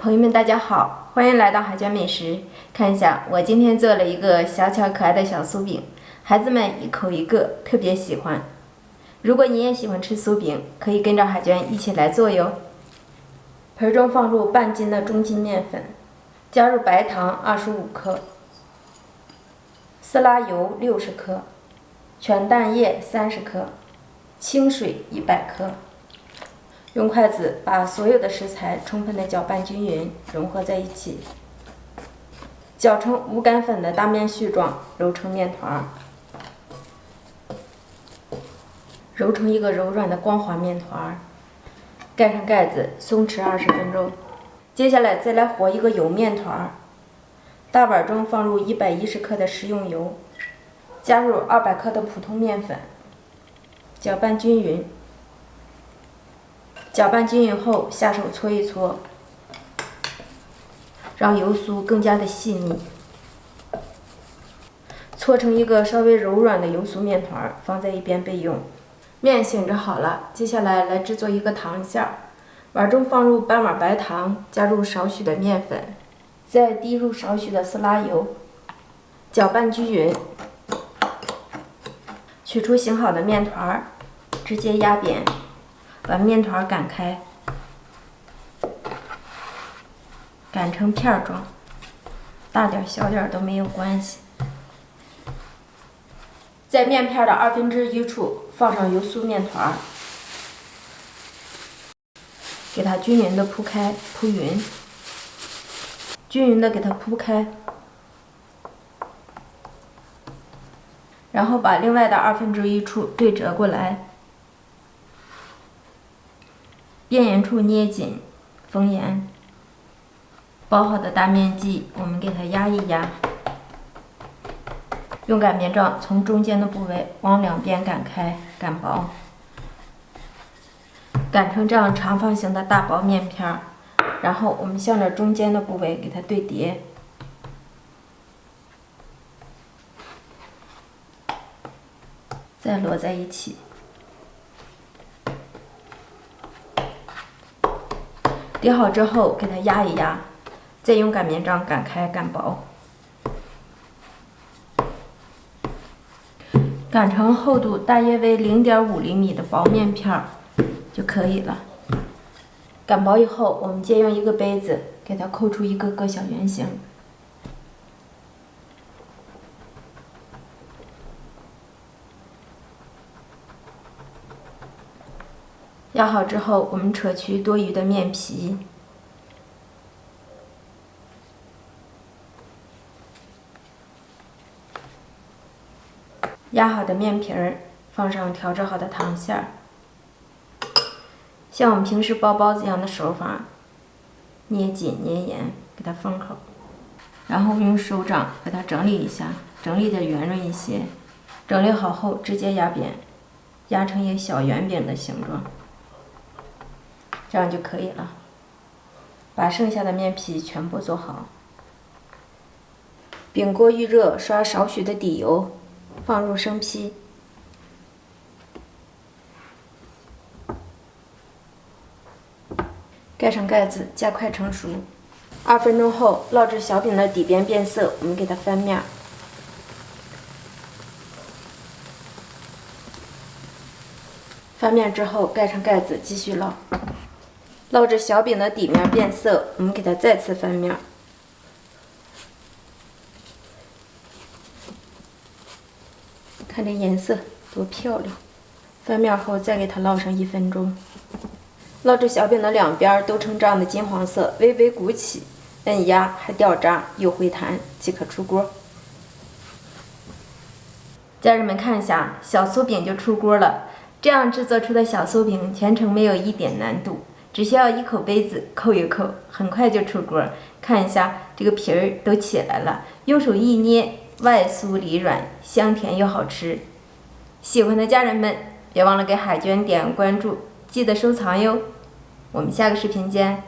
朋友们，大家好，欢迎来到海娟美食。看一下，我今天做了一个小巧可爱的小酥饼，孩子们一口一个，特别喜欢。如果你也喜欢吃酥饼，可以跟着海娟一起来做哟。盆中放入半斤的中筋面粉，加入白糖25克，色拉油60克，全蛋液30克，清水100克。用筷子把所有的食材充分的搅拌均匀，融合在一起，搅成无擀粉的大面絮状，揉成面团，揉成一个柔软的光滑面团，盖上盖子松弛20分钟。接下来再来和一个油面团，大碗中放入110克的食用油，加入200克的普通面粉，搅拌均匀。搅拌均匀后，下手搓一搓，让油酥更加的细腻。搓成一个稍微柔软的油酥面团，放在一边备用。面醒着好了，接下来制作一个糖馅儿。碗中放入半碗白糖，加入少许的面粉，再滴入少许的色拉油，搅拌均匀。取出醒好的面团，直接压扁。把面团擀开，擀成片状，大点小点都没有关系。在面片的1/2处放上油酥面团，给它均匀的铺开，铺匀，均匀的给它铺开，然后把另外的1/2处对折过来。边缘处捏紧，封严。包好的大面积，我们给它压一压，用擀面杖从中间的部位往两边擀开，擀薄，擀成这样长方形的大薄面片。然后我们向着中间的部位给它对叠，再摞在一起。叠好之后，给它压一压，再用擀面杖擀开擀薄，擀成厚度大约为0.5厘米的薄面片就可以了。擀薄以后，我们借用一个杯子给它扣出一个个小圆形。压好之后，我们扯去多余的面皮，压好的面皮儿放上调制好的糖馅儿，像我们平时包包子一样的手法，捏紧捏严，给它封口，然后用手掌给它整理一下，整理的圆润一些。整理好后直接压扁，压成一个小圆饼的形状。这样就可以了。把剩下的面皮全部做好。饼锅预热，刷少许的底油，放入生坯，盖上盖子，加快成熟。2分钟后，烙至小饼的底边变色，我们给它翻面。翻面之后，盖上盖子，继续烙。烙至小饼的底面变色，我们给它再次翻面。看这颜色多漂亮！翻面后再给它烙上1分钟。烙至小饼的两边都呈这样的金黄色，微微鼓起，摁压还掉渣又回弹，即可出锅。家人们看一下，小酥饼就出锅了。这样制作出的小酥饼全程没有一点难度。只需要一口杯子扣一扣，很快就出锅。看一下这个皮儿都起来了，用手一捏，外酥里软，香甜又好吃。喜欢的家人们，别忘了给海娟点关注，记得收藏哟。我们下个视频见。